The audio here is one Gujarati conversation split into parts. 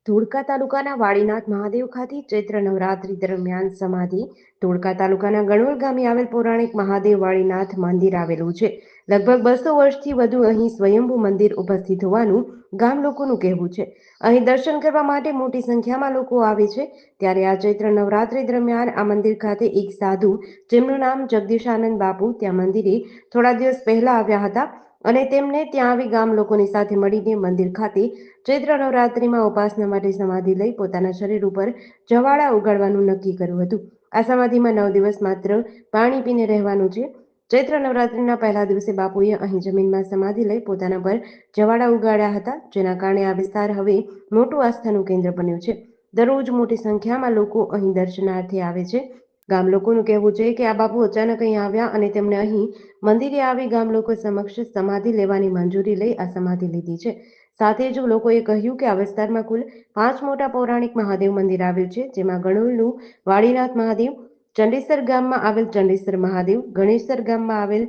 ધોળકા તાલુકાના વાડીનાથ મહાદેવ ખાતે ચૈત્ર નવરાત્રી દરમિયાન સમાધિ. ધોળકા તાલુકાના ગણોલ ગામે આવેલ પૌરાણિક મહાદેવ વાડીનાથ મંદિર આવેલું છે. લગભગ 200 વર્ષથી વધુ અહીં સ્વયંભૂ મંદિર ઉપસ્થિત હોવાનું ગામ લોકોનું કહેવું છે. અહીં દર્શન કરવા માટે મોટી સંખ્યામાં લોકો આવે છે. ત્યારે આ ચૈત્ર નવરાત્રી દરમિયાન આ મંદિર ખાતે એક સાધુ, જેમનું નામ જગદીશાનંદ બાપુ, ત્યાં મંદિરે થોડા દિવસ પહેલા આવ્યા હતા અને તેમને ત્યાં આવી ગામ લોકોની સાથે મળીને મંદિર ખાતે ચૈત્ર નવરાત્રિમાં ઉપાસના માટે સમાધિ લઈ પોતાના શરીર ઉપર જવાળા ઉગાડવાનું નક્કી કર્યું હતું. આ સમાધિમાં 9 દિવસ માત્ર પાણી પીને રહેવાનું છે. ચૈત્ર નવરાત્રિના પહેલા દિવસે બાપુએ અહીં જમીનમાં સમાધિ લઈ પોતાના પર જવાળા ઉગાડ્યા હતા, જેના કારણે આ વિસ્તાર હવે મોટું આસ્થાનું કેન્દ્ર બન્યું છે. દરરોજ મોટી સંખ્યામાં લોકો અહીં દર્શનાર્થે આવે છે. ગામ લોકોનું કહેવું છે કે આ બાપુ અચાનક અહીં આવ્યા અને તેમણે અહીં મંદિરે આવી ગામ લોકો સમક્ષ સમાધિ લેવાની મંજૂરી લઈ આ સમાધિ લીધી છે. સાથે જ લોકોએ કહ્યું કે આ વિસ્તારમાં કુલ 5 મોટા પૌરાણિક મહાદેવ મંદિર આવેલ છે, જેમાં ગણોલનું વાડીનાથ મહાદેવ, ચંડેસર ગામમાં આવેલ ચંડેસર મહાદેવ, ગણેશસર ગામમાં આવેલ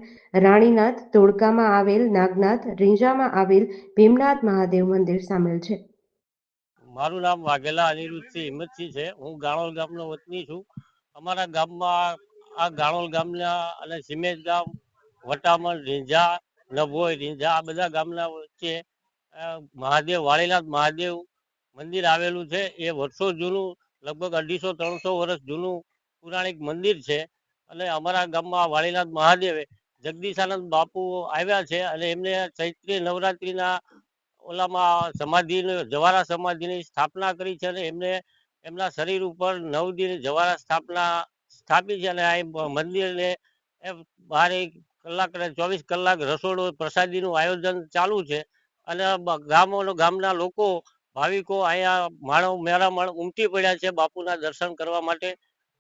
રાણીનાથ, ધોળકામાં આવેલ નાગનાથ, રીંજામાં આવેલ ભીમનાથ મહાદેવ મંદિર સામેલ છે. મારું નામ વાઘેલા અનિરુદ્ધસિંહ હિંમતસિંહ છે. હું ગાણોલ ગામનો વતની છું. અમારા ગામમાં આ ગાણોલ ગામના અને સિમેજ ગામ, વટામણ, રીંઝા, નભોઈ, રીંઝા આ બધા ગામના વચ્ચે મહાદેવ વાળીનાથ મહાદેવ મંદિર આવેલું છે. એ વર્ષો જૂનું, લગભગ 250-300 વર્ષ જૂનું પૌરાણિક મંદિર છે. અને અમારા ગામમાં વાળીનાથ મહાદેવે જગદીશાનંદ બાપુ આવ્યા છે અને એમને ચૈત્રી નવરાત્રિના ઓલામાં જવારા સમાધિની સ્થાપના કરી છે અને એમને એમના શરીર ઉપર 9 દિન જવારા સ્થાપી છે. અને આ મંદિરને 12 કલાક અને 24 કલાક રસોડું પ્રસાદીનું આયોજન ચાલુ છે. અને ગામના લોકો, ભાવિકો અહીંયા મેળા ઉમટી પડ્યા છે બાપુના દર્શન કરવા માટે.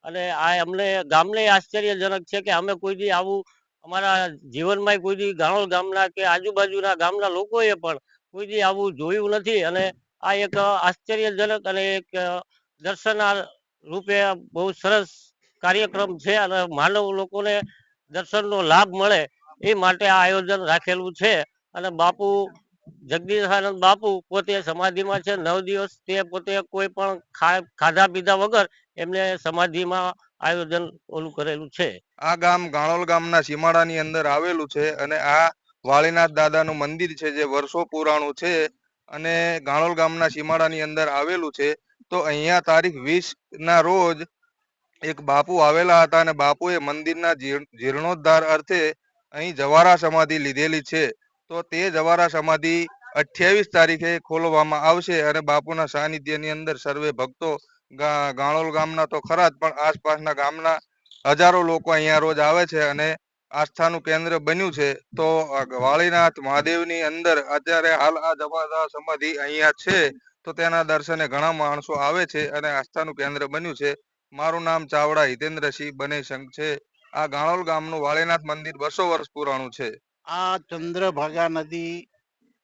અને આ અમને ગામને આશ્ચર્યજનક છે કે અમે કોઈ દી આવું અમારા જીવનમાં કોઈ દી ગાણોલ ગામના કે આજુબાજુના ગામના લોકોએ પણ કોઈ દી આવું જોયું નથી. અને આ એક આશ્ચર્યજનક અને એક દર્શના રૂપે બહુ સરસ કાર્યક્રમ છે અને માનવ લોકોને દર્શનનો લાભ મળે એ માટે આ આયોજન રાખેલું છે. અને બાપુ જગદીશાનંદ બાપુ પોતે સમાધિમાં છે. 9 દિવસ તે પોતે કોઈ પણ ખાધા પીધા વગર એમને સમાધિમાં આયોજન ઓલું કરેલું છે. આ ગામ ગાણોલ ગામના સીમાડાની અંદર આવેલું છે અને આ વાળીનાથ દાદાનું મંદિર છે, જે વર્ષો પુરાણું છે અને ગાણોલ ગામના સીમાડાની અંદર આવેલું છે. તો અહીંયા તારીખ 20 ના રોજ એક બાપુ આવેલા હતા અને બાપુએ મંદિરના જીર્ણોદ્ધાર અર્થે અહીં જવારા સમાધિ લીધેલી છે. તો તે જવારા સમાધિ 28 તારીખે ખોલવામાં આવશે અને બાપુના સાનિધ્યની અંદર સર્વે ભક્તો, ગાણોલ ગામના તો ખરા જ, પણ આસપાસના ગામના હજારો લોકો અહીંયા રોજ આવે છે અને આસ્થાનું કેન્દ્ર બન્યું છે. તો વાળીનાથ મહાદેવની અંદર અત્યારે હાલ આ જવારા સમાધિ અહીંયા છે, તો તેના દર્શને ઘણા માણસો આવે છે અને આસ્થાનું કેન્દ્ર બન્યું છે. મારું નામ ચાવડા હિતેન્દ્રસિંહ બનેશંક છે. આ ગાણોલ ગામનું વાળીનાથ મંદિર 200 વર્ષ પુરાણું છે. આ ચંદ્રભાગા નદી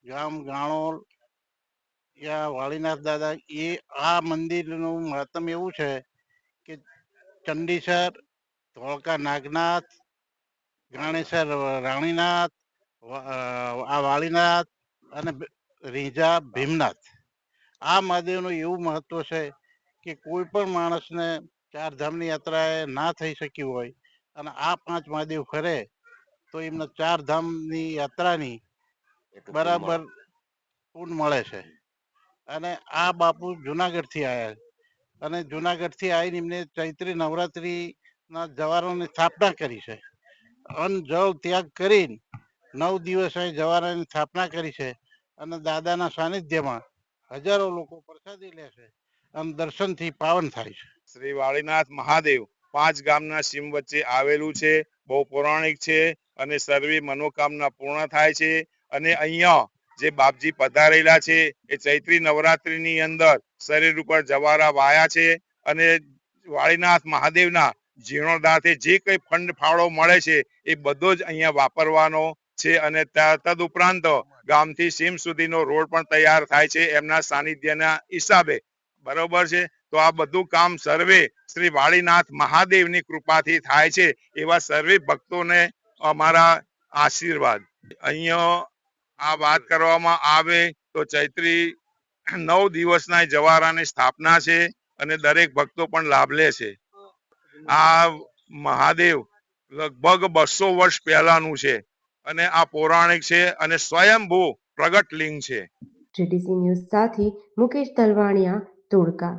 ગામ ગાણોલ, વાળીનાથ દાદા, એ આ મંદિરનું મહત્તમ એવું છે કે ચંડીસર, ધોળકા નાગનાથ, ગણેશર રાણીનાથ, આ વાળીનાથ અને રીંઝા ભીમનાથ, આ મહાદેવનું એવું મહત્વ છે કે કોઈ પણ માણસને 4 ધામની યાત્રાએ ના થઈ શકી હોય અને આ 5 મહાદેવ ફરે તો એમને 4 ધામની યાત્રાની બરાબર પૂન મળે છે. અને આ બાપુ જુનાગઢથી આવ્યા અને જુનાગઢથી આવીને એમને ચૈત્રી નવરાત્રિના જવારાની સ્થાપના કરી છે. અન્ન જળ ત્યાગ કરીને 9 દિવસ અહીં જવારાની સ્થાપના કરી છે અને દાદાના સાનિધ્યમાં હજારો લોકો પ્રસાદી લે છે અને દર્શનથી પાવન થાય છે. શ્રી વાળીનાથ મહાદેવ 5 ગામના સીમ વચ્ચે આવેલું છે. બહુ પૌરાણિક છે અને સર્વે મનોકામના પૂર્ણ થાય છે. અને અહીંયા જે બાપજી પધારેલા છે એ ચૈત્રી નવરાત્રીની અંદર શરીર ઉપર જવારા વાયા છે અને વાળીનાથ મહાદેવના જીર્ણોદ્ધારથી જે કઈ ફંડ ફાળો મળે છે એ બધો જ અહીંયા વાપરવાનો છે. અને તદ ઉપરાંત ગામથી સીમ સુધીનો રોડ પણ તૈયાર થાય છે એમના સાનિધ્યના હિસાબે. બરોબર છે. તો આ બધું કામ સર્વે શ્રી વાળીનાથ મહાદેવની કૃપાથી થાય છે. એવા સર્વે ભક્તોને અમારા આશીર્વાદ. અહીંયા આ વાત કરવામાં આવે તો ચૈત્રી 9 દિવસના એ જવારાની સ્થાપના છે અને દરેક ભક્તો પણ લાભ લે છે. આ મહાદેવ લગભગ 200 વર્ષ પહેલાનું છે અને આ પૌરાણિક છે અને સ્વયંભૂ પ્રગટ લિંગ છે. GTC ન્યૂઝ સાથે મુકેશ તલવાણિયા, ધોળકા.